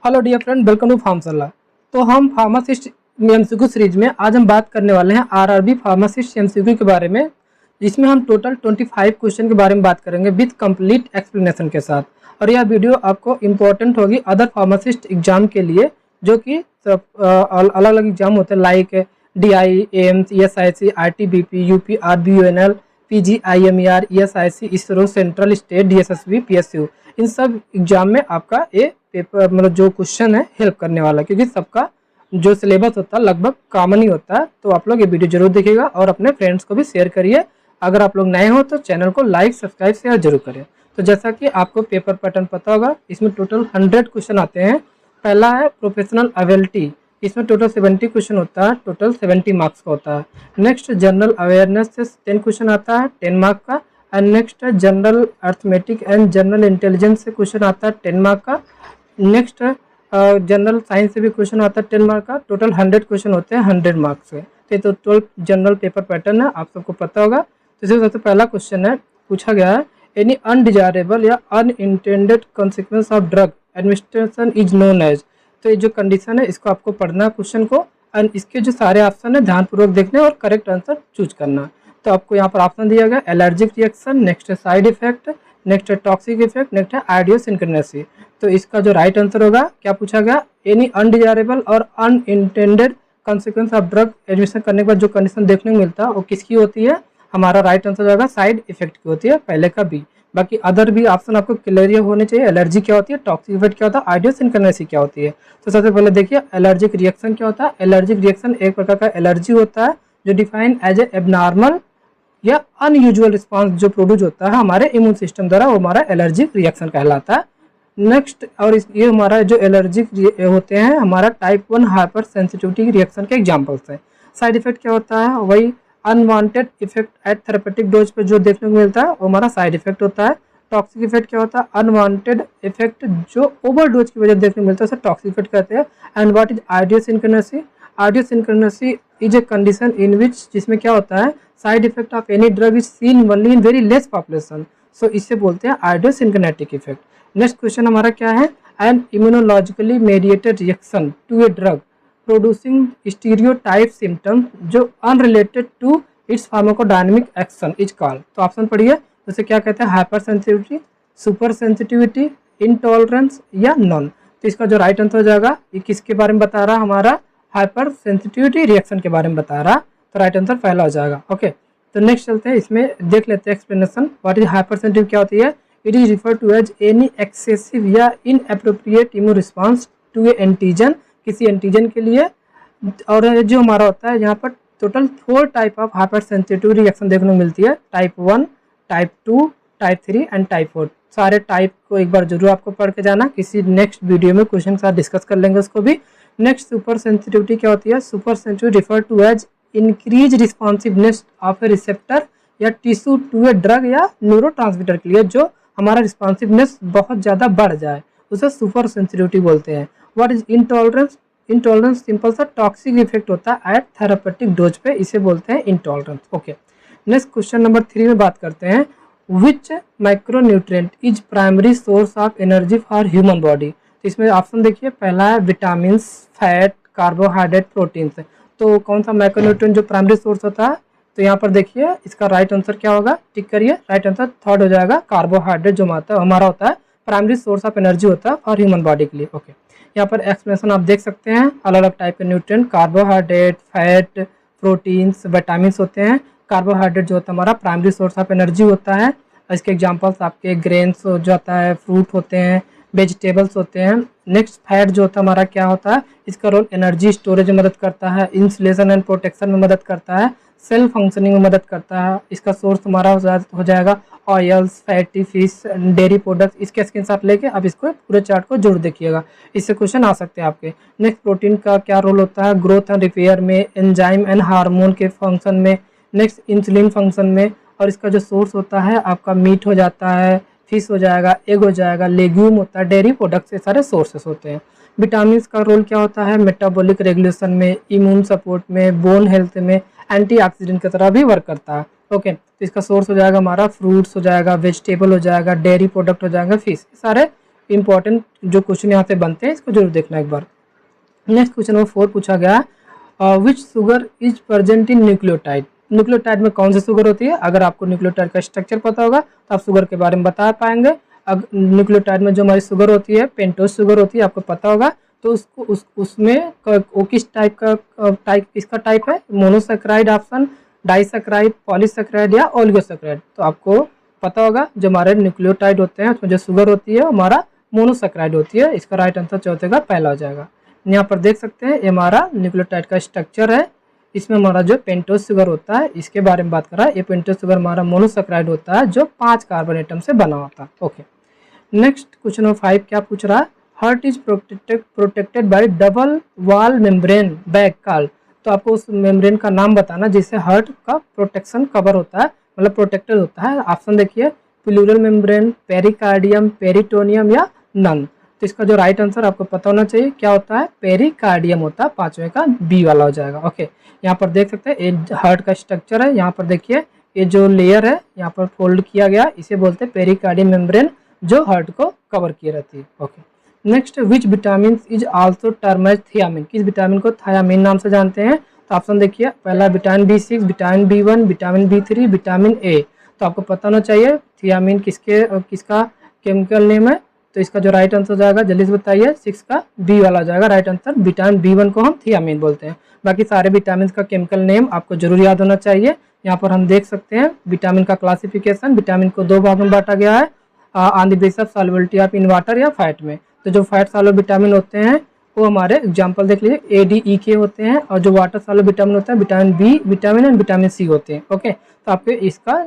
Hello dear friend, welcome to फार्मसला। तो हम फार्मासिस्ट एमसीक्यू सीरीज में आज हम बात करने वाले हैं आरआरबी फार्मासिस्ट एमसीक्यू के बारे में, जिसमें हम टोटल 25 क्वेश्चन के बारे में बात करेंगे विद कंप्लीट एक्सप्लेनेशन के साथ। और यह वीडियो आपको इम्पोर्टेंट होगी अदर फार्मासिस्ट एग्जाम के लिए, जो कि अलग अलग एग्जाम होते हैं like DI, AIIMS, ESIC, RTBP, UP, RBUNL, PG, IMER, ESIC, ISRO, central state, DSSB, PSU, इन सब एग्जाम में आपका ये पेपर मतलब जो क्वेश्चन है हेल्प करने वाला है, क्योंकि सबका जो सिलेबस होता है लगभग कॉमन ही होता है। तो आप लोग ये वीडियो जरूर देखिएगा और अपने फ्रेंड्स को भी शेयर करिए। अगर आप लोग नए हो तो चैनल को लाइक, सब्सक्राइब, शेयर जरूर करें। तो जैसा कि आपको पेपर पैटर्न पता होगा, इसमें टोटल 100 क्वेश्चन आते हैं। पहला है प्रोफेशनल एबिलिटी, इसमें टोटल 70 क्वेश्चन होता है, टोटल 70 मार्क्स का होता है। नेक्स्ट जनरल अवेयरनेस से 10 क्वेश्चन आता है, 10 मार्क का। एंड नेक्स्ट है general arithmetic and general intelligence से क्वेश्चन आता है 10 मार्क का। नेक्स्ट जनरल साइंस से भी क्वेश्चन आता है 10 मार्क का। टोटल 100 क्वेश्चन होते हैं 100 मार्क्स के। तो ये तो 12 जनरल पेपर पैटर्न है, आप सबको पता होगा। तो इसमें सबसे पहला क्वेश्चन है, पूछा गया है एनी अनडिजायरेबल या unintended consequence of drug administration is known as. तो ये जो कंडीशन है इसको आपको पढ़ना है क्वेश्चन को, एंड इसके जो सारे ऑप्शन है ध्यानपूर्वक देखने और करेक्ट आंसर चूज करना। तो आपको यहाँ पर ऑप्शन दिया गया एलर्जिक रिएक्शन, नेक्स्ट है साइड इफेक्ट, नेक्स्ट है टॉक्सिक इफेक्ट, नेक्स्ट है आइडियोसिंक्रोनेसी। तो इसका जो राइट आंसर होगा, क्या पूछा गया, एनी अनडिजायरेबल और unintended consequence of drug admission करने के बाद जो कंडीशन देखने को मिलता है वो किसकी होती है, हमारा राइट आंसर होगा साइड इफेक्ट की होती है, पहले का बी। बाकी अदर भी ऑप्शन आपको क्लियर होने चाहिए। एलर्जी क्या होती है, टॉक्सिक इफेक्ट क्या होता है, आइडियोसिंक्रोनेसी क्या होती है। तो सबसे पहले देखिए एलर्जिक रिएक्शन क्या होता है। एलर्जिक रिएक्शन एक प्रकार का एलर्जी होता है जो डिफाइन एज ए एबनॉर्मल या अनयूजुअल रिस्पांस जो प्रोड्यूस होता है हमारे इम्यून सिस्टम द्वारा, वो हमारा एलर्जिक रिएक्शन कहलाता है। नेक्स्ट, और ये हमारा जो एलर्जिक होते हैं हमारा टाइप 1 हाइपर सेंसिटिविटी रिएक्शन के एग्जाम्पल्स हैं। साइड इफेक्ट क्या होता है, वही unwanted effect at therapeutic dose पे जो देखने को मिलता है वो हमारा साइड इफेक्ट होता है। टॉक्सिक इफेक्ट क्या होता है, अनवांटेड इफेक्ट जो ओवर डोज की वजह से देखने को मिलता है उसे टॉक्सिक इफेक्ट कहते हैं। And what is idiosyncrasy, idiosyncrasy is a condition in which, जिसमें क्या होता है side effect of any drug is seen only in very less population, so इससे बोलते हैं आइडियोसिंक्रोनेटिक इफेक्ट। नेक्स्ट क्वेश्चन हमारा क्या है, an immunologically mediated reaction to a drug producing stereotype symptoms जो unrelated to its pharmacodynamic action is called. तो option पढ़िए, जैसे क्या कहते हैं, hypersensitivity, supersensitivity, intolerance या नॉन। तो इसका जो राइट आंसर हो जाएगा, ये किसके बारे में बता रहा, हमारा हाइपर सेंसिटिविटी रिएक्शन के बारे में बता रहा। तो राइट आंसर पहला हो जाएगा। ओके, तो नेक्स्ट चलते हैं, इसमें देख लेते हैं explanation. What is hypersensitive क्या होती है, it is refer to as any excessive या inappropriate immune response to a antigen, किसी एंटीजन के लिए। और जो हमारा होता है यहाँ पर total 4 type of hypersensitive reaction देखने को मिलती है, type 1, type 2, type 3 and type 4। सारे टाइप को एक बार जरूर आपको पढ़ के जाना, किसी नेक्स्ट वीडियो में क्वेश्चन के साथ डिस्कस कर लेंगे उसको भी। नेक्स्ट सुपर सेंसिटिविटी क्या होती है, super sensitivity refer to as increase responsiveness of a receptor या टिश्यू टू ए ड्रग या न्यूरोट्रांसमीटर के लिए, जो हमारा रिस्पॉन्सिवनेस बहुत ज़्यादा बढ़ जाए उसे सुपर सेंसिटिविटी बोलते हैं। What is intolerance, intolerance simple सा टॉक्सिक इफेक्ट होता है एट थेरापेटिक डोज पे, इसे बोलते हैं intolerance. Okay, next question number 3 में बात करते हैं, which micronutrient is primary source of energy for human body. तो इसमें ऑप्शन देखिए, पहला है विटामिन, फैट, कार्बोहाइड्रेट, प्रोटीन। तो कौन सा माइक्रोन्यूट्रिएंट जो प्राइमरी सोर्स होता है, तो यहाँ पर देखिए इसका राइट आंसर क्या होगा, टिक करिए। राइट आंसर थर्ड हो जाएगा, कार्बोहाइड्रेट जो हमारा होता है प्राइमरी सोर्स ऑफ एनर्जी होता है और ह्यूमन बॉडी के लिए। ओके, यहाँ पर एक्सप्लेनेशन आप देख सकते हैं, अलग अलग टाइप के nutrient, carbohydrate, fat, proteins, vitamins होते हैं। कार्बोहाइड्रेट जो होता है हमारा प्राइमरी सोर्स ऑफ एनर्जी होता है। इसके एग्जांपल्स आपके ग्रेन्स हो जाता है, फ्रूट होते हैं, वेजिटेबल्स होते हैं। नेक्स्ट फैट जो होता है हमारा क्या होता है, इसका रोल एनर्जी स्टोरेज में मदद करता है, इंसुलेशन एंड प्रोटेक्शन में मदद करता है, सेल फंक्शनिंग में मदद करता है। इसका सोर्स हमारा हो जाएगा oils, fatty fish, dairy products. इसके स्क्रीनशॉट लेके आप इसको पूरे चार्ट को जरूर देखिएगा, इससे क्वेश्चन आ सकते हैं आपके। नेक्स्ट, प्रोटीन का क्या रोल होता है, ग्रोथ एंड रिपेयर में, एंजाइम एंड हार्मोन के फंक्शन में, नेक्स्ट इंसुलिन फंक्शन में। और इसका जो सोर्स होता है आपका मीट हो जाता है, फिश हो जाएगा, एग हो जाएगा, लेग्यूम होता है, डेयरी प्रोडक्ट्स, ये सारे सोर्सेस होते हैं। विटामिन का रोल क्या होता है, मेटाबॉलिक रेगुलेशन में, इम्यून सपोर्ट में, बोन हेल्थ में, एंटीऑक्सीडेंट की तरह भी वर्क करता है। ओके, तो इसका सोर्स हो जाएगा हमारा फ्रूट्स हो जाएगा, वेजिटेबल हो जाएगा, डेयरी प्रोडक्ट हो जाएगा, फिश, सारे इंपॉर्टेंट जो क्वेश्चन यहाँ से बनते हैं इसको जरूर देखना एक बार। नेक्स्ट क्वेश्चन नंबर 4 पूछा गया, which sugar is present in nucleotide. Nucleotide में कौन सी शुगर होती है? अगर आपको न्यूक्लियोटाइड का स्ट्रक्चर पता होगा तो आप शुगर के बारे में बता पाएंगे। न्यूक्लियोटाइड में जो हमारी शुगर होती है पेंटोज शुगर होती है, आपको पता होगा। तो उसको उसमें वो किस टाइप का इसका टाइप है? मोनोसेक्राइड ऑप्शन, डाइसेक्राइड, पॉलीसेक्राइड या ओलिगोसेक्राइड। तो आपको पता होगा जो हमारे न्यूक्लियोटाइड होते हैं उसमें जो शुगर होती है हमारा मोनोसेक्राइड होती है। इसका राइट आंसर चौथे का पहला हो जाएगा। यहाँ पर देख सकते हैं ये हमारा न्यूक्लियोटाइड का स्ट्रक्चर है। इसमें हमारा जो पेंटोज शुगर होता है इसके बारे में बात कर रहा है। ये पेंटोज शुगर हमारा मोनोसेक्राइड होता है जो 5 कार्बन एटम से बना होता है। ओके, नेक्स्ट क्वेश्चन नंबर 5 क्या पूछ रहा है? Heart is protected by double wall membrane bag called. तो आपको उस मेम्ब्रेन का नाम बताना जिससे हार्ट का प्रोटेक्शन कवर होता है, मतलब प्रोटेक्टेड होता है। ऑप्शन देखिए, प्लूरल मेम्ब्रेन, पेरिकार्डियम, पेरिटोनियम या नन। तो इसका जो राइट आंसर आपको पता होना चाहिए क्या होता है? पेरिकार्डियम होता है। 5वें का बी वाला हो जाएगा। ओके, यहाँ पर देख सकते हैं ये हार्ट का स्ट्रक्चर है। यहाँ पर देखिए ये जो लेयर है यहाँ पर फोल्ड किया गया, इसे बोलते हैं पेरिकार्डियम मेम्ब्रेन जो हार्ट को कवर किए रहती है। Okay, next, which vitamin is also term as thiamine. किस विटामिन को थायामिन नाम से जानते हैं? तो ऑप्शन देखिए, पहला vitamin B6, vitamin B1, vitamin B3, vitamin A. तो आपको पता होना चाहिए थियामिन किसका केमिकल नेम है। तो इसका जो राइट आंसर जाएगा जल्दी से बताइए, 6 का बी वाला जाएगा राइट आंसर। विटामिन B1 को हम थियामिन बोलते हैं। बाकी सारे विटामिन का केमिकल नेम आपको जरूर याद होना चाहिए। यहाँ पर हम देख सकते हैं विटामिन का क्लासिफिकेशन। विटामिन को 2 भाग में बांटा गया है, on the basis of solubility of in water या फैट में। तो जो फैट सॉल्युबल विटामिन होते हैं वो हमारे एग्जांपल देख लीजिए ADEK होते हैं, और जो वाटर सॉल्युबल विटामिन होता है vitamin B, vitamin and vitamin C होते हैं। ओके, तो आपको इसका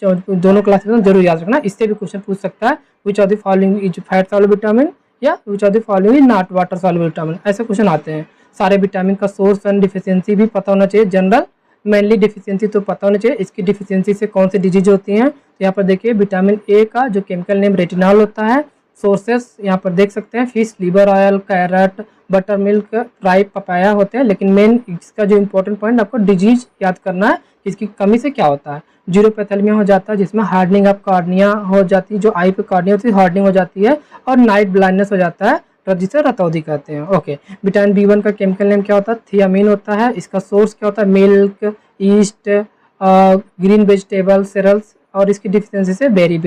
दोनों क्लासिफिकेशन जरूर याद रखना। इससे भी क्वेश्चन पूछ सकता है which of the following is fat soluble vitamin या which of the following is not water soluble vitamin. ऐसे क्वेश्चन आते हैं। सारे विटामिन का सोर्स एंड डिफिशियंसी भी पता होना चाहिए। जनरल मेनली डिफिशियंसी तो पता होना चाहिए, इसकी डिफिशियंसी से कौन सी डिजीज होती हैं। तो यहाँ पर देखिए विटामिन ए का जो केमिकल नेम रेटिनॉल होता है। सोर्सेस यहाँ पर देख सकते हैं, fish, liver oil, carrot, butter milk, fry, papaya होते हैं। लेकिन मेन इसका जो इंपॉर्टेंट पॉइंट आपको डिजीज याद करना है, इसकी कमी से क्या होता है। जीरोपैथेलमिया हो जाता है जिसमें हार्डनिंग ऑफ कॉर्निया हो जाती है, जो आई पे कॉर्निया होती है हार्डनिंग हो जाती है, और नाइट ब्लाइंडनेस हो जाता है जिसे रतौंधी कहते हैं। ओके, विटामिन B1 का केमिकल नेम क्या होता है? थियामिन होता है। इसका सोर्स क्या होता है? Milk, east, green vegetable, cereals, और इसकी डिफिशियंसी से बेरी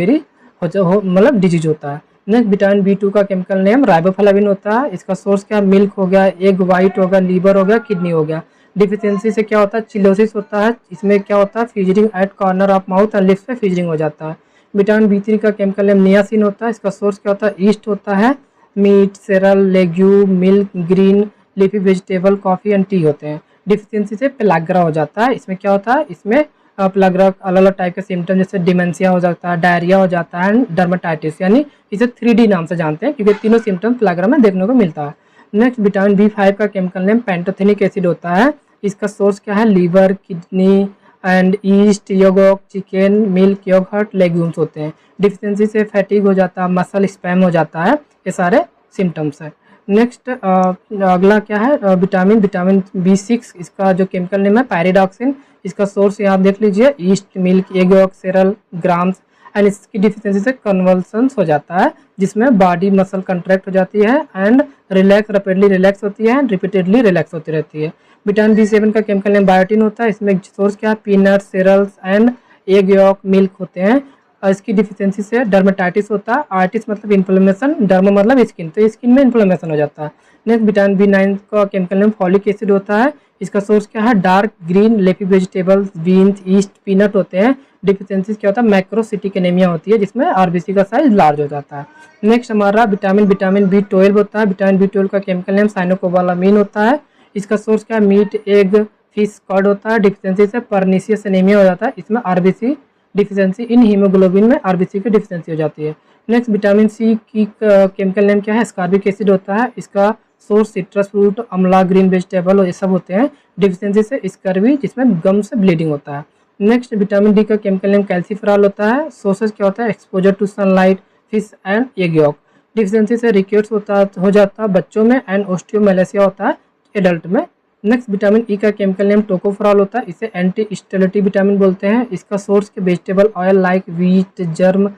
मतलब डिजीज होता है। नेक्स्ट, विटामिन B2 का केमिकल नेम राइबोफ्लाविन होता है। इसका सोर्स क्या? मिल्क हो गया, एग वाइट हो गया, लीवर हो गया, किडनी हो गया। डिफिशियंसी से क्या होता है? चिलोसिस होता है। इसमें क्या होता है? Fissuring at corner of mouth and lips पे फ्यूजरिंग हो जाता है। विटामिन B3 का केमिकल नेम नियासिन होता है। इसका सोर्स क्या होता है? ईस्ट होता है। Meat, cereal, legume, milk, green leafy vegetable, coffee and tea होते हैं। डिफिशियंसी से पेलाग्रा हो जाता है। इसमें क्या होता है? इसमें पेलाग्रा अलग अलग टाइप के सिम्टम जैसे डिमेंशिया हो जाता है, डायरिया हो जाता है, एंड डर्मेटाइटिस, यानी इसे 3D नाम से जानते हैं क्योंकि तीनों सिम्टम पेलाग्रा में देखने को मिलता है। नेक्स्ट, विटामिन B5 का केमिकल नेम पेंटोथेनिक एसिड होता है। इसका सोर्स क्या है? Liver, kidney and yeast, yogurt, chicken, milk, yogurt, legumes होते हैं। डिफिशियंसी से फैटिग हो जाता है, मसल स्पैम हो जाता है, ये सारे सिम्टम्स हैं। नेक्स्ट अगला क्या है? विटामिन B6, इसका जो केमिकल नेम है पैरिडॉक्सिन। इसका सोर्स यहाँ देख लीजिए, east, milk, egg York, cereal, grams, and इसकी डिफिशियंसी से कन्वल्सन्स हो जाता है जिसमें बॉडी मसल कंट्रैक्ट हो जाती है एंड रैपिडली रिलैक्स होती है एंड रिपीटेडली रिलैक्स होती रहती है। विटामिन B7 का केमिकल नेम बायोटिन होता है। इसमें सोर्स क्या है? Peanut, cereals and egg yolk, milk होते हैं। और इसकी डिफिशियंसी से डर्मेटाइटिस होता है। आर्टिस मतलब इन्फ्लेमेशन, डर्मा मतलब स्किन, तो स्किन में इन्फ्लेमेशन हो जाता है। नेक्स्ट, विटामिन B9 का केमिकल नेम फॉलिक एसिड होता है। इसका सोर्स क्या है? Dark green leafy vegetables, beans, east, peanut होते हैं। डिफिशियंसी क्या होता है? मैक्रोसिटिक एनीमिया होती है जिसमें RBC का साइज लार्ज हो जाता है। नेक्स्ट हमारा विटामिन B12 होता है। विटामिन B12 का केमिकल नेम साइनोकोबालामीन होता है। इसका सोर्स क्या है? मीट, एग, फिश, कर्ड होता है। डिफिशियंसी से पर्नीशियस एनीमिया हो जाता है। इसमें RBC डिफिशियंसी इन हीमोग्लोबिन में RBC की डिफिशियंसी हो जाती है। नेक्स्ट, विटामिन C की केमिकल नेम क्या है? स्कार्बिक एसिड होता है। इसका सोर्स सिट्रस फ्रूट, अमला, ग्रीन वेजिटेबल और ये सब होते हैं। डिफिशियंसी से स्कर्वी जिसमें गम से ब्लीडिंग होता है। नेक्स्ट, विटामिन D का केमिकल नेम कैल्सीफेरॉल होता है। सोर्सेस क्या होता है? Exposure to sunlight, fish and egg yolk. Deficiency से रिकेट्स हो जाता है बच्चों में एंड ओस्टियोमेलेसिया होता है एडल्ट में। नेक्स्ट, विटामिन E का केमिकल नेम टोकोफेरॉल होता है। इसे एंटी स्टेरिलिटी विटामिन बोलते हैं। इसका सोर्स के vegetable oil like wheat, germ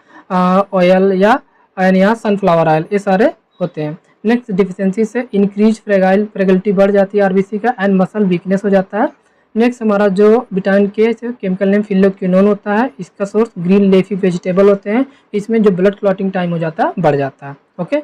oil या एंड यहाँ सनफ्लावर ऑयल, ये सारे होते हैं। नेक्स्ट डिफिशियंसी से इंक्रीज फ्रेगलिटी बढ़ जाती है आरबीसी का, एंड मसल वीकनेस हो जाता है। नेक्स्ट हमारा जो विटामिन के केमिकल नेम फिल्लोक्विनोन होता है, इसका सोर्स ग्रीन लीफी वेजिटेबल होते हैं, इसमें जो ब्लड क्लॉटिंग टाइम हो जाता है बढ़ जाता है। ओके,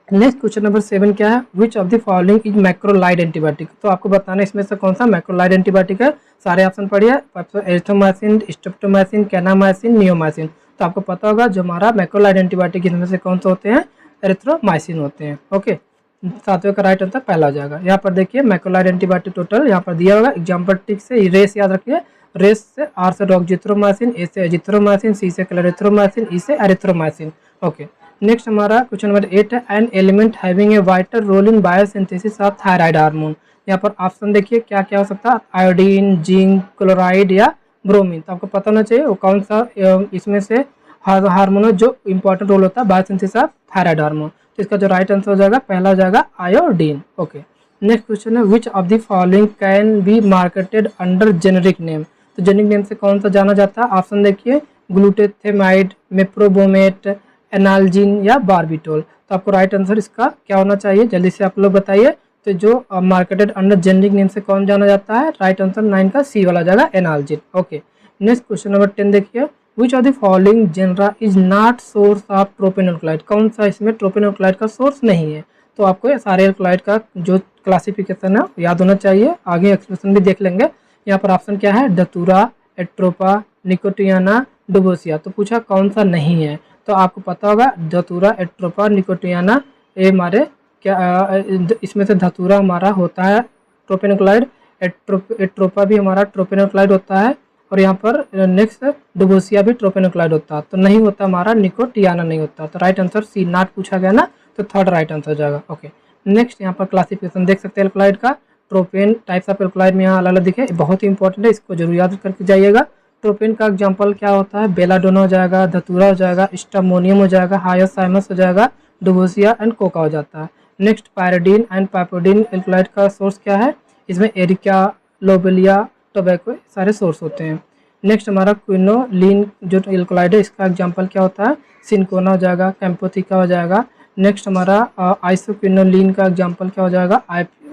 नेक्स्ट क्वेश्चन नंबर 7 क्या है, which of the following is macrolide antibiotic. तो आपको बताना है इसमें से कौन सा मैक्रोलाइड एंटीबायोटिक है। सारे ऑप्शन पढ़िए, एरिथ्रोमाइसिन, स्ट्रेप्टोमाइसिन, कैनामाइसिन, नियोमाइसिन। तो आपको पता होगा जो हमारा मैक्रोलाइड एंटीबायोटिक इनमें से कौन से होते हैं, एरिथ्रोमाइसिन होते हैं। ओके, सातवें का राइट आंसर पहला हो जाएगा। यहाँ पर देखिए मैक्रोलाइड एंटीबायोटिक टोटल यहाँ पर दिया होगा, एग्जाम्पल टिक से रेस याद रखिए, रेस से आर से डॉक्जिथ्रोमाइसिन, ए से एजिथ्रोमाइसिन, सी से क्लोरेथ्रोमाइसिन, ई से एरिथ्रोमाइसिन। ओके, नेक्स्ट हमारा क्वेश्चन नंबर 8 है, an element having a vital role in biosynthesis of thyroid hormone. यहाँ पर ऑप्शन देखिए क्या क्या हो सकता है, आयोडीन, जिंक, क्लोराइड या ब्रोमीन। तो आपको पता होना चाहिए वो कौन सा इसमें से हार्मोन जो इंपॉर्टेंट रोल होता है बायोसिंथेसिस ऑफ थायराइड हार्मोन। तो इसका जो राइट आंसर हो जाएगा पहला हो जाएगा आयोडीन। ओके, नेक्स्ट क्वेश्चन है, which of the following can be marketed under generic name. तो जेनेरिक नेम से कौन सा जाना जाता है, ऑप्शन देखिए ग्लूटेथेमाइड, मेप्रोबोमेट, एनाल्जिन या बारबिटोल। तो आपको राइट आंसर इसका क्या होना चाहिए, जल्दी से आप लोग बताइए। तो जो मार्केटेड अंडर जेनेरिक नेम से कौन जाना जाता है, राइट आंसर 9 का सी वाला जाएगा analgin. Okay, next question number 10 देखिए, which of the following genera is not source of propenoclide. कौन सा इसमें प्रोपेनोक्लाइड का सोर्स नहीं है। तो आपको ये सारे एल्कलाइड का जो क्लासिफिकेशन है याद होना चाहिए, आगे एक्सप्रेशन भी देख लेंगे। यहाँ पर ऑप्शन क्या है, धतूरा, एट्रोपा, निकोटियाना, डुबोसिया। तो पूछा कौन सा नहीं है, तो आपको पता होगा धतूरा, एट्रोपा, निकोटियाना, ये हमारे क्या इसमें से धतूरा हमारा होता है प्रोपेनोक्लाइड, एट्रोपा भी हमारा ट्रोपेनोक्लाइड होता है, और यहाँ पर नेक्स्ट डुबोसिया भी ट्रोपेनोक्लाइड होता है। तो नहीं होता हमारा निकोटियाना नहीं होता। तो राइट आंसर सी नॉट पूछा गया ना, तो थर्ड राइट आंसर हो जाएगा। ओके, नेक्स्ट यहाँ पर क्लासिफिकेशन देख सकते हैं एल्कलाइड का, ट्रोपेन टाइप्स ऑफ एल्कलाइड में यहाँ अलग अलग दिखे, बहुत ही इंपॉर्टेंट है, इसको जरूर याद करके जाइएगा। ट्रोपेन का एग्जाम्पल क्या होता है, बेलाडोना हो जाएगा, धतूरा हो जाएगा, स्टामोनियम हो जाएगा, हायोसाइमस हो जाएगा, डुबोसिया एंड कोका हो जाता है। नेक्स्ट पायरिडीन एंड पाइपोडीन एल्कलाइड का सोर्स क्या है, इसमें एरिका, लोबेलिया, टोबैको सारे सोर्स होते हैं। नेक्स्ट हमारा क्विनोलिन जो एल्कलाइड है, इसका एग्जांपल क्या होता है, सिनकोना हो जाएगा, कैम्पोथिका हो जाएगा। नेक्स्ट हमारा आइसोक्विनोलिन का एग्जांपल क्या हो जाएगा,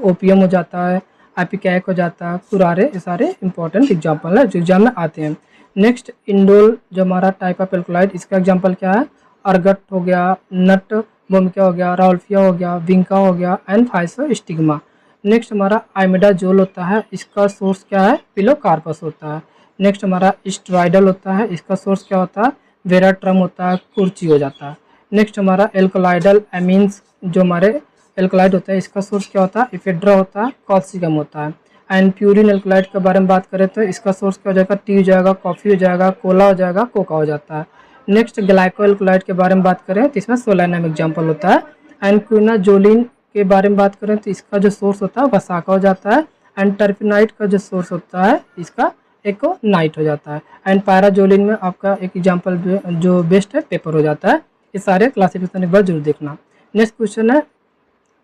ओपियम हो जाता है, एपिकैक हो जाता है, कुरारे। ये सारे इंपॉर्टेंट एग्जांपल है जो एग्जाम में आते हैं। नेक्स्ट इंडोल जो हमारा टाइप ऑफ एल्कलाइड, इसका एग्जांपल क्या है, अर्गट हो गया, नट बोमिका हो गया, राउल्फिया हो गया, विंका हो गया एंड फाइसोस्टिग्मा। नेक्स्ट हमारा आइमिडाजोल होता है, इसका सोर्स क्या है, पिलोकार्पस होता है। नेक्स्ट हमारा स्टेरॉइडल होता है, इसका सोर्स क्या होता है, वेराट्रम होता है, कुर्ची हो जाता है। नेक्स्ट हमारा एल्कलाइडल एमीन्स जो हमारे एल्कलाइड होता है, इसका सोर्स क्या होता है, इफेड्रा होता है, कॉल्सिगम होता है। एंड प्यूरिन एल्कलाइड के बारे में बात करें तो इसका सोर्स क्या हो जाएगा, टी हो जाएगा, कॉफ़ी हो जाएगा, कोला हो जाएगा, कोका हो जाता है। नेक्स्ट ग्लाइको एल्कलाइड के बारे में बात करें तो इसमें सोलानियम एग्जाम्पल होता है। एंड क्विनाजोलिन के बारे में बात करें तो इसका जो सोर्स होता है वसाका हो जाता है। एंड टर्पिनाइट का जो सोर्स होता है इसका एकोनाइट हो जाता है। एंड पैराजोलिन में आपका एक एग्जाम्पल जो बेस्ट है पेपर हो जाता है। ये सारे क्लासिफिकेशन एक बार जरूर देखना। नेक्स्ट क्वेश्चन है,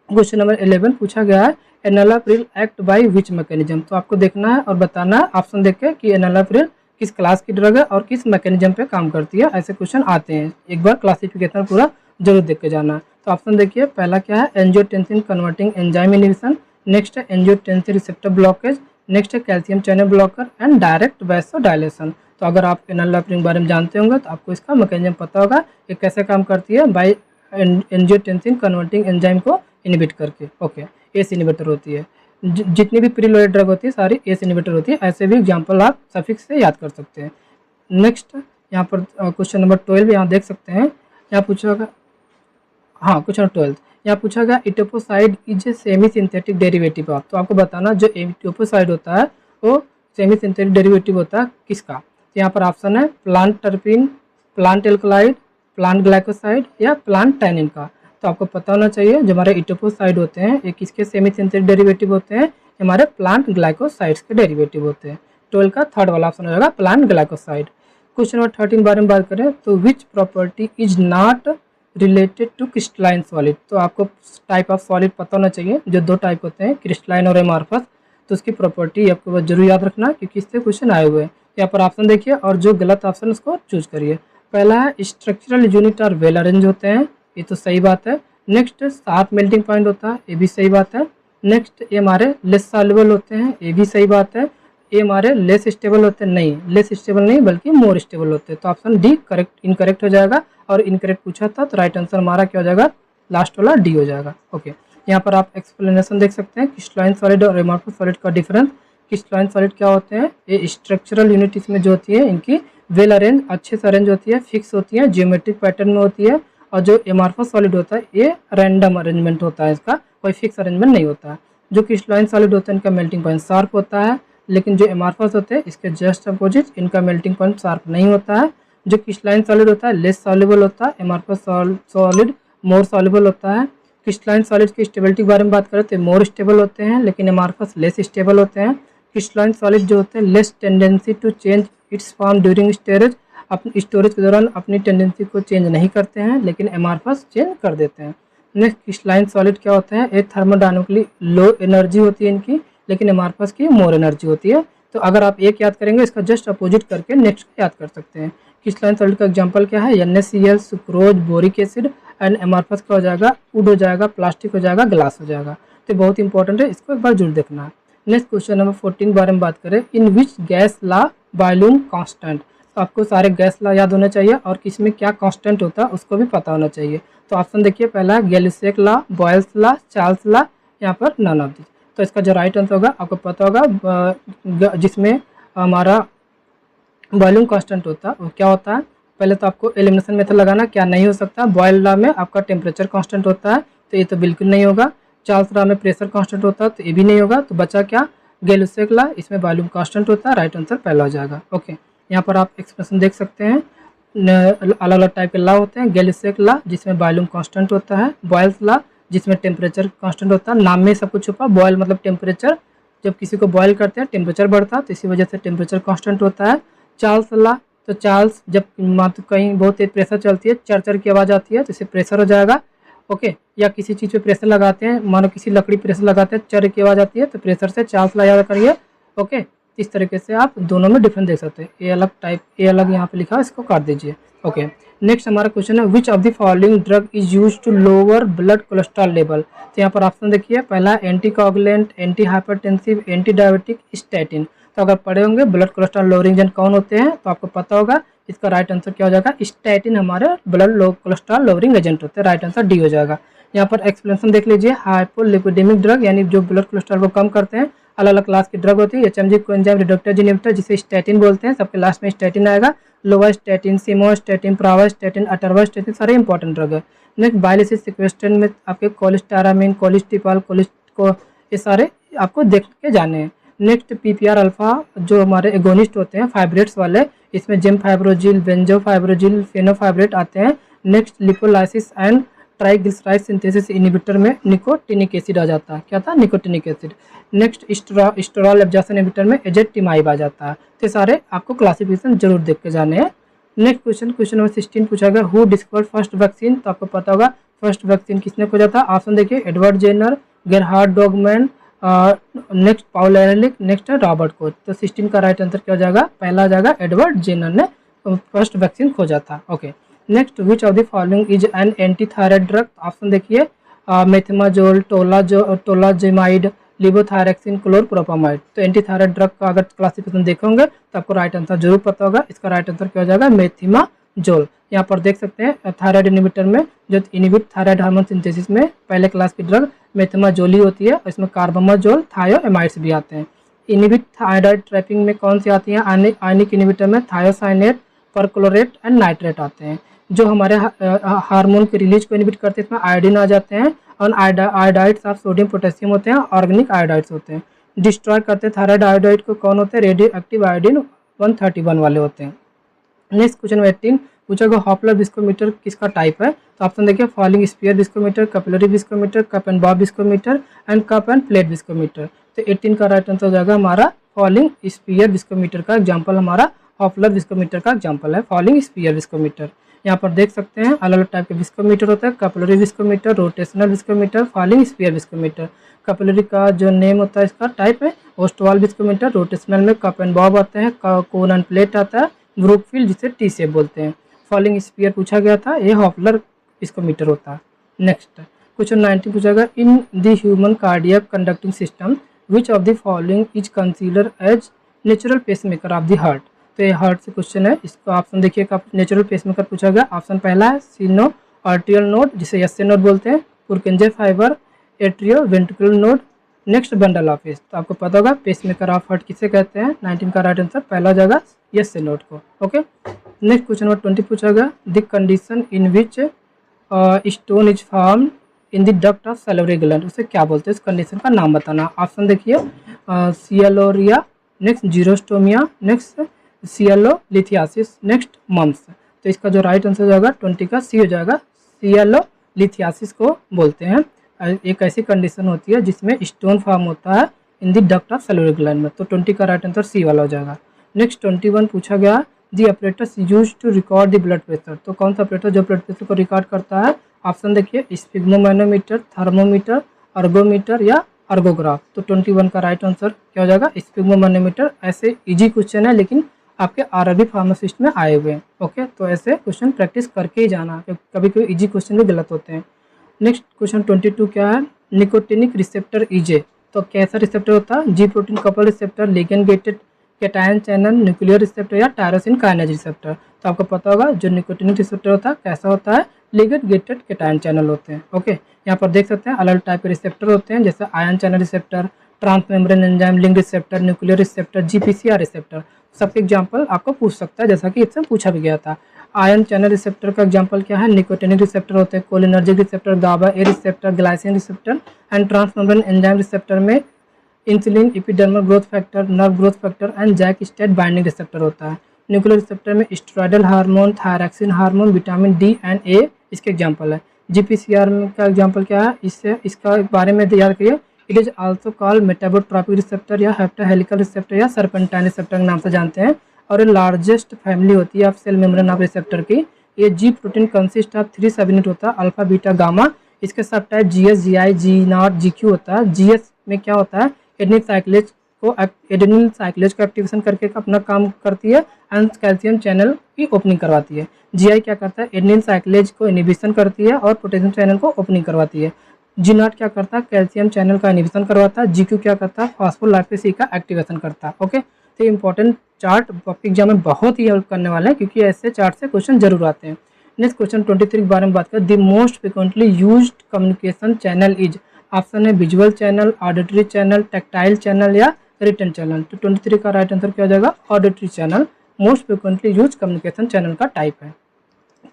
क्वेश्चन नंबर 11 पूछा गया है, enalapril act by which mechanism. तो आपको देखना है और बताना है ऑप्शन देख के कि एनालाप्रिल किस क्लास की ड्रग है और किस मैकेनिज्म पे काम करती है। ऐसे क्वेश्चन आते हैं, एक बार क्लासिफिकेशन पूरा जरूर देख के जाना है। तो ऑप्शन देखिए, पहला क्या है, angiotensin converting enzyme inhibition. Next है एंजियोटेंसिन रिसेप्टर ब्लॉकेज। नेक्स्ट है calcium channel blocker and direct vasodilation. तो अगर आप एनालाप्रिल के बारे में जानते होंगे तो आपको इसका मैकेनिज्म पता होगा कि कैसे काम करती है, बाय एंजियोटेंसिन कन्वर्टिंग एंजाइम को इनहिबिट करके। ओके, एस इनहिबिटर होती है। जितनी भी प्रीलोडेड ड्रग होती है सारी एस इनहिबिटर होती है। ऐसे भी एग्जांपल आप सफिक्स से याद कर सकते हैं। नेक्स्ट यहाँ पर क्वेश्चन नंबर 12 यहाँ देख सकते हैं, यहाँ पूछा गया, हाँ क्वेश्चन 12 यहाँ पूछा गया, etoposide is a semi synthetic derivative of. तो आपको बताना जो इटोपोसाइड होता है वो सेमी सिंथेटिक डेरिवेटिव होता है किसका। तो यहाँ पर ऑप्शन है plant terpene, plant alkaloid, plant glycoside या प्लांट टैनिन का। तो आपको पता होना चाहिए जो हमारे इटोपोसाइड होते हैं ये किसके सेमी सिंथेटिक डेरिवेटिव होते हैं, हमारे प्लांट ग्लाइकोसाइड्स के डेरिवेटिव होते हैं। 12 का थर्ड वाला ऑप्शन हो जाएगा प्लांट ग्लाइकोसाइड। क्वेश्चन नंबर 13 बारे में बात करें तो which property is not related to crystalline solid. तो आपको टाइप ऑफ सॉलिड पता होना चाहिए, जो दो टाइप होते हैं क्रिस्टलाइन और एमार्फस। तो उसकी प्रॉपर्टी आपको जरूर याद रखना क्योंकि इससे क्वेश्चन आए हुए हैं। यहाँ पर ऑप्शन देखिए और जो गलत ऑप्शन उसको चूज करिए। पहला है स्ट्रक्चरल यूनिट और वेल अरेंज होते हैं, ये तो सही बात है। नेक्स्ट शार्प मेल्टिंग पॉइंट होता है, ये भी सही बात है। नेक्स्ट ये हमारे लेस सॉल्युबल होते हैं, ये भी सही बात है। ये हमारे लेस स्टेबल होते हैं, नहीं लेस स्टेबल नहीं बल्कि मोर स्टेबल होते हैं। तो ऑप्शन डी करेक्ट इनकरेक्ट हो जाएगा, और इनकरेक्ट पूछा था तो राइट आंसर हमारा क्या हो जाएगा, लास्ट वाला डी हो जाएगा। ओके, यहाँ पर आप एक्सप्लेनेशन देख सकते हैं क्रिस्टलाइन सॉलिड और एमॉर्फस सॉलिड का डिफरेंस। क्रिस्टलाइन सॉलिड क्या होते हैं, ये स्ट्रक्चरल यूनिट इसमें जो होती है इनकी वेल अरेंज अच्छे से अरेंज होती है, फिक्स होती है, जियोमेट्रिक पैटर्न में होती है। और जो एमॉर्फस सॉलिड होता है ये रैंडम अरेंजमेंट होता है, इसका कोई फिक्स अरेंजमेंट नहीं होता है। जो क्रिस्टलाइन सॉलिड होता है इनका मेल्टिंग पॉइंट शार्प होता है, लेकिन जो एमॉर्फस होते हैं इसके जस्ट अपोजिट इनका मेल्टिंग पॉइंट शार्प नहीं होता है। जो क्रिस्टलाइन सॉलिड होता है लेस सॉल्युबल होता है, एमॉर्फस सॉलिड मोर सॉल्युबल होता है। क्रिस्टलाइन सॉलिड की स्टेबिलिटी के बारे में बात करें तो मोर स्टेबल होते हैं, लेकिन एमॉर्फस लेस स्टेबल होते हैं। क्रिस्टलाइन सॉलिड जो होते हैं less tendency to change its form during storage, अपनी स्टोरेज के दौरान अपनी टेंडेंसी को चेंज नहीं करते हैं, लेकिन एमॉर्फस चेंज कर देते हैं। नेक्स्ट क्रिस्टलाइन सॉलिड क्या होते हैं, एक थर्मोडायनामिकली लो एनर्जी होती है इनकी, लेकिन एमॉर्फस की मोर एनर्जी होती है। तो अगर आप एक याद करेंगे इसका जस्ट अपोजिट करके नेक्स्ट याद कर सकते हैं। क्रिस्टलाइन सॉलिड का एग्जांपल क्या है, NaCl, sucrose, boric acid. And amorphous क्या हो जाएगा, वुड हो जाएगा, प्लास्टिक हो जाएगा, ग्लास हो जाएगा। तो बहुत इंपॉर्टेंट है, इसको एक बार जरूर देखना है। नेक्स्ट क्वेश्चन नंबर 14 के बारे में बात करें, in which gas law boiling constant. तो आपको सारे गैस ला याद होना चाहिए और किसमें क्या कांस्टेंट होता है उसको भी पता होना चाहिए। तो ऑप्शन देखिए, पहला है गैलिसेक ला, बॉयल्स ला, चार्ल्स ला, यहाँ पर नन ऑफ दिस। तो इसका जो राइट आंसर होगा आपको पता होगा, जिसमें हमारा बॉइलिंग कांस्टेंट होता है वो क्या होता है। पहले तो आपको एलिमिनेशन मेथड लगाना, क्या नहीं हो सकता। बॉयल लॉ में आपका टेम्परेचर कांस्टेंट होता है, तो ये तो बिल्कुल नहीं होगा। चार्ल्स लॉ में प्रेशर कांस्टेंट होता है, तो ये भी नहीं होगा। तो बचा क्या, गैलिसेक लॉ, इसमें वॉल्यूम कांस्टेंट होता है। राइट आंसर पहला हो जाएगा। ओके, यहाँ पर आप एक्सप्रेशन देख सकते हैं, अलग अलग टाइप के लॉ होते हैं। गैलिसेक लॉ जिसमें वॉल्यूम कांस्टेंट होता है, बॉयल्स लॉ जिसमें टेम्परेचर कांस्टेंट होता है। नाम में सब कुछ छुपा, बॉयल मतलब टेम्परेचर, जब किसी को बॉयल करते हैं टेम्परेचर बढ़ता है, तो इसी वजह से टेम्परेचर कांस्टेंट होता है। चार्ल्स लॉ, तो चार्ल्स जब मात्र कहीं बहुत तेज प्रेशर चलती है, चरचर की आवाज़ आती है, तो इसे प्रेशर हो जाएगा। ओके, या किसी चीज़ पे प्रेशर लगाते हैं, मानो किसी लकड़ी प्रेशर लगाते हैं, चर की आवाज़ आती है, तो प्रेशर से चार्ल्स लॉ याद करिए। ओके, इस तरीके से आप दोनों में डिफरेंस देख सकते हैं। ये अलग टाइप, ये अलग यहाँ पे लिखा है, इसको काट दीजिए। ओके, नेक्स्ट हमारा क्वेश्चन है, which of the following drug is use to lower blood cholesterol level. तो यहाँ पर ऑप्शन देखिए, पहला anticoagulant, antihypertensive, antidiabetic, statin. तो अगर पढ़े होंगे ब्लड कोलेस्ट्रॉल लोअरिंग एजेंट कौन होते हैं तो आपको पता होगा। इसका राइट आंसर क्या हो जाएगा, स्टैटिन हमारे ब्लड कोलेस्ट्रॉल लोअरिंग एजेंट होते हैं। राइट आंसर डी हो जाएगा। यहाँ पर एक्सप्लेनेशन देख लीजिए, हाइपोलिपिडेमिक ड्रग यानी जो ब्लड कोलेस्ट्रॉल को कम करते हैं, अलग अलग क्लास की ड्रग होती है। HMG कोएंजाइम रिडक्टेज इनहिबिटर जिसे स्टैटिन बोलते हैं, सबके लास्ट में स्टैटिन आएगा। लोवास्टैटिन, सिमोस्टैटिन, प्रावास्टैटिन, अटरवास्टैटिन सारे इंपॉर्टेंट ड्रग है। नेक्स्ट बायोलिसिस सिक्वेस्ट्रेन में आपके कोलेस्टारामिन, कोलिस्टिपॉल, ये सारे आपको देख के जाने हैं। नेक्स्ट PPR अल्फा जो हमारे एगोनिस्ट होते हैं फाइब्रेट्स वाले, इसमें जेम फाइब्रोजिल, बेंजोफाइब्रोजिल, फेनोफाइब्रेट आते हैं। Next lipolysis and triglyceride synthesis inhibitor में निकोटिनिक एसिड आ जाता है, क्या था, nicotinic acid. Next sterol absorption inhibitor में एजेटिमाइब आ जाता है। तो सारे आपको क्लासिफिकेशन जरूर देख के जाने हैं। नेक्स्ट क्वेश्चन नंबर 16 पूछा गया, हु डिस्कवर्ड फर्स्ट वैक्सीन। तो आपको पता होगा फर्स्ट वैक्सीन किसने खोजा था। ऑप्शन देखिए, एडवर्ड जेनर, गेरहार्ड डॉगमैन, नेक्स्ट पाउल एरलिक, नेक्स्ट रॉबर्ट कोच। तो 16 का राइट आंसर क्या हो जाएगा, पहला आ जाएगा, एडवर्ड जेनर ने फर्स्ट वैक्सीन खोजा था। Okay, next which of the following is an anti thyroid drug. Option देखिए, मेथमाजोल, टोलाजेमाइड, लिवोथायरेक्सिन, क्लोरप्रोपामाइड। तो एंटी थायराइड ड्रग का अगर क्लासिफिकेशन देखोगे तो आपको राइट आंसर जरूर पता होगा। इसका राइट आंसर क्या हो जाएगा, मेथिमाजोल। यहाँ पर देख सकते हैं थायराइड इनहिबिटर में जो इनहिबिट थायराइड हार्मोन सिंथेसिस में पहले क्लास की ड्रग मेथमाजोल ही होती है, और इसमें कार्बामाजोल, थायोएमाइड्स भी आते हैं। इनहिबिट थायराइड ट्रैपिंग में कौन सी आती है, आयनिक इनहिबिटर में थायोसाइनेट, परक्लोरेट एंड नाइट्रेट आते हैं। जो हमारे हार्मोन के रिलीज को इनहिबिट करते हैं, इसमें आयोडीन आ जाते हैं, और आयोडाइड्स ऑफ सोडियम पोटेशियम होते हैं, ऑर्गेनिक आयोडाइड्स होते हैं। डिस्ट्रॉय करते हैं थायराइड आयोडाइड को कौन होते हैं, रेडियो एक्टिव आयोडीन 131 वाले होते हैं। नेक्स्ट क्वेश्चन 18 पूछा गया, हॉपलर विस्कोमीटर किसका टाइप है। तो ऑप्शन देखिए, falling sphere viscometer, capillary viscometer, cup and Bob viscometer and cup end plate viscometer. तो 18 का राइट आंसर हो जाएगा हमारा फॉलिंग स्फीयर विस्कोमीटर का एग्जाम्पल, हमारा हॉपलर विस्कोमीटर का एग्जाम्पल है फॉलिंग स्फीयर विस्कोमीटर। यहाँ पर देख सकते हैं अलग अलग टाइप के विस्कोमीटर होता है, capillary viscometer, rotational viscometer, falling sphere viscometer. Capillary का जो नेम होता है इसका टाइप है ओस्टवाल विस्कोमीटर, रोटेशनल में कप एंड बॉब आते हैं, कोन एंड प्लेट आता है, ब्रुकफील्ड जिसे टी शेप बोलते हैं। फॉलिंग स्पीयर पूछा गया था, ये हॉपलर इसको मीटर होता है। नेक्स्ट क्वेश्चन 19 पूछा गया, in the human cardiac conducting system which of the following is consider as natural pacemaker of the heart. तो ये हार्ट से क्वेश्चन है, इसका ऑप्शन देखिए कब नेचुरल पेसमेकर पूछा गया। ऑप्शन पहला है सीनो आर्टियल नोड जिसे एसए नोड बोलते हैं, पुरकिंजे fibre, atrio ventricular node, next bundle of S. तो आपको पता होगा पेसमेकर ऑफ हार्ट किसे कहते हैं। 19 का राइट आंसर पहला जगह एसए नोड को। ओके, नेक्स्ट क्वेश्चन नंबर 20 पूछा गया, the condition in which stone is form in the duct of salivary gland, उसे क्या बोलते हैं, इस कंडीशन का नाम बताना। ऑप्शन देखिए sialorrhea, next xerostomia, next sialolithiasis, next mumps. तो इसका जो राइट आंसर हो जाएगा 20 का सी हो जाएगा, सियालोलिथियासिस को बोलते हैं। एक ऐसी कंडीशन होती है जिसमें स्टोन फॉर्म होता है in the duct of salivary gland में। तो 20 का राइट आंसर सी वाला हो जाएगा। नेक्स्ट 21 पूछा गया, the operators use to record the blood pressure. तो कौन सा ऑपरेटर जो ब्लड प्रेशर को रिकॉर्ड करता है। ऑप्शन देखिए स्फिग्मोमैनोमीटर, थर्मोमीटर, अर्गोमीटर या अर्गोग्राफ। तो 21 का राइट आंसर क्या हो जाएगा, स्फिग्मोमैनोमीटर। ऐसे इजी क्वेश्चन है लेकिन आपके आरआरबी फार्मासिस्ट में आए हुए हैं। ओके, तो ऐसे क्वेश्चन प्रैक्टिस करके ही जाना, कभी कभी इजी क्वेश्चन भी गलत होते हैं। नेक्स्ट क्वेश्चन 22 क्या है, निकोटिनिक रिसेप्टर ईजे। तो कैसा रिसेप्टर होता है, जी protein couple receptor, ligand gated cation channel, nuclear receptor या टायरोसिन काइनेज रिसेप्टर। तो आपको पता होगा जो निकोटिनिक रिसेप्टर होता है कैसा होता है, लिगेंड गेटेड कैटायन चैनल होते हैं। ओके, यहाँ पर देख सकते हैं अलग अलग टाइप के रिसेप्टर होते हैं, जैसे ion channel receptor, transmembrane enzyme link receptor, nuclear receptor, GPCR receptor. सबके एग्जाम्पल आपको पूछ सकता है, जैसा कि इससे पूछा भी गया था। आयन चैनल रिसेप्टर का एग्जांपल क्या है, निकोटिनिक रिसेप्टर होते हैं, cholinergic receptor, GABA A receptor, glycine receptor and transmembrane enzyme receptor में insulin, epidermal growth factor, nerve growth factor and JAK STAT binding receptor होता है। न्यूक्लियर रिसेप्टर में steroidal hormone, thyroxine hormone, vitamin D and A इसके example है। GPCR का example क्या है, इससे इसका बारे में याद करिए, it is also called metabotropic receptor या हेप्टाहेलिकल रिसेप्टर या सर्पेंटाइन रिसेप्टर के नाम से जानते हैं। और ये लार्जेस्ट फैमिली होती है of cell membrane of receptor की। ये जी प्रोटीन कंसिस्ट ऑफ 3 सब यूनिट होता है, अल्फा बीटा गामा। इसके सब type GS, GI, G naught, GQ होता है। जीएस में क्या होता है, एडेनिल साइक्लेज को एक्टिवेशन करके अपना काम करती है एंड कैल्शियम चैनल की ओपनिंग करवाती है। जीआई क्या करता है, एडेनिल साइक्लेज को इनिबिशन करती है और पोटेशियम चैनल को ओपनिंग करवाती है। जी नॉट क्या करता है, कैल्शियम चैनल का इनिबिशन करवाता है। जीक्यू क्या करता है, फॉस्फोलाइपेज का एक्टिवेशन करता है। ओके, तो इंपॉर्टेंट चार्ट पब्लिक एग्जाम में बहुत ही हेल्प करने वाला है क्योंकि ऐसे चार्ट से क्वेश्चन जरूर आते हैं। नेक्स्ट क्वेश्चन 23 के बारे में बात करें, the most frequently used communication channel is. Option है visual channel, auditory channel, tactile channel या रिटन चैनल। तो 23 का राइट आंसर क्या हो जाएगा, auditory channel most frequently use communication channel का टाइप है।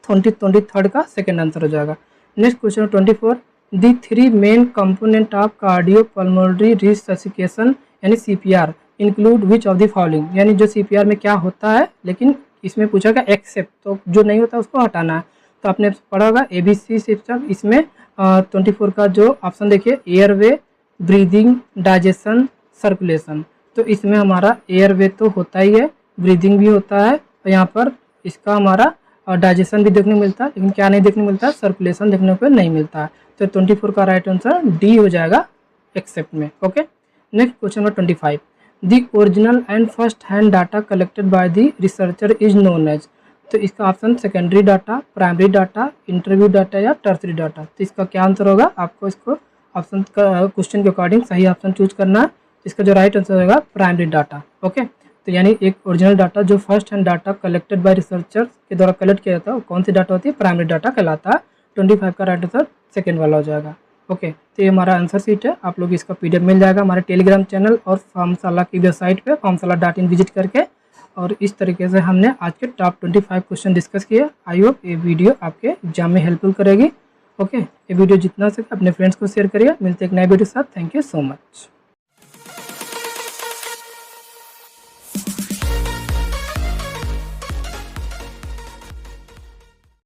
23 का सेकेंड आंसर हो जाएगा। Next question 24, the 3 main component of cardiopulmonary resuscitation यानी CPR include which of the following. यानी जो सीपीआर में क्या होता है, लेकिन इसमें पूछा गया एक्सेप्ट, तो जो नहीं होता उसको हटाना है। तो आपने पढ़ा होगा एबीसी सिस्टम। इसमें 24 का जो ऑप्शन देखिए, एयरवे, ब्रीदिंग, डाइजेशन, सर्कुलेशन। तो इसमें हमारा एयरवे तो होता ही है, ब्रीदिंग भी होता है, और यहाँ पर इसका हमारा डाइजेशन भी देखने को मिलता है, लेकिन क्या नहीं देखने को मिलता है, सर्कुलेशन देखने को नहीं मिलता है। तो 24 का राइट आंसर डी हो जाएगा एक्सेप्ट में। Okay, next question number 25, the original and first hand data collected by the researcher is known as. तो इसका option secondary data, primary data, interview data या टर्सरी डाटा। तो इसका क्या आंसर होगा, आपको इसको ऑप्शन का क्वेश्चन के अकॉर्डिंग सही ऑप्शन चूज करना है। इसका जो राइट आंसर होगा प्राइमरी डाटा। ओके, तो यानी एक ओरिजिनल डाटा जो first hand data collected bye researchers के द्वारा कलेक्ट किया जाता है, कौन सी डाटा होती है, प्राइमरी डाटा कहलाता है। 25 का राइट आंसर सेकेंड वाला हो जाएगा। ओके, तो ये हमारा आंसर सीट है, आप लोग इसका पीडीएफ मिल जाएगा हमारे टेलीग्राम चैनल और फार्मशाला की वेबसाइट पे farmshala.in विजिट करके। और इस तरीके से हमने आज के टॉप 25 क्वेश्चन डिस्कस किए। आई होप ये वीडियो आपके एग्जाम में हेल्पफुल करेगी। ओके, ये वीडियो जितना सके अपने फ्रेंड्स को शेयर करिए। मिलते हैं एक नए वीडियो के साथ। Thank you so much.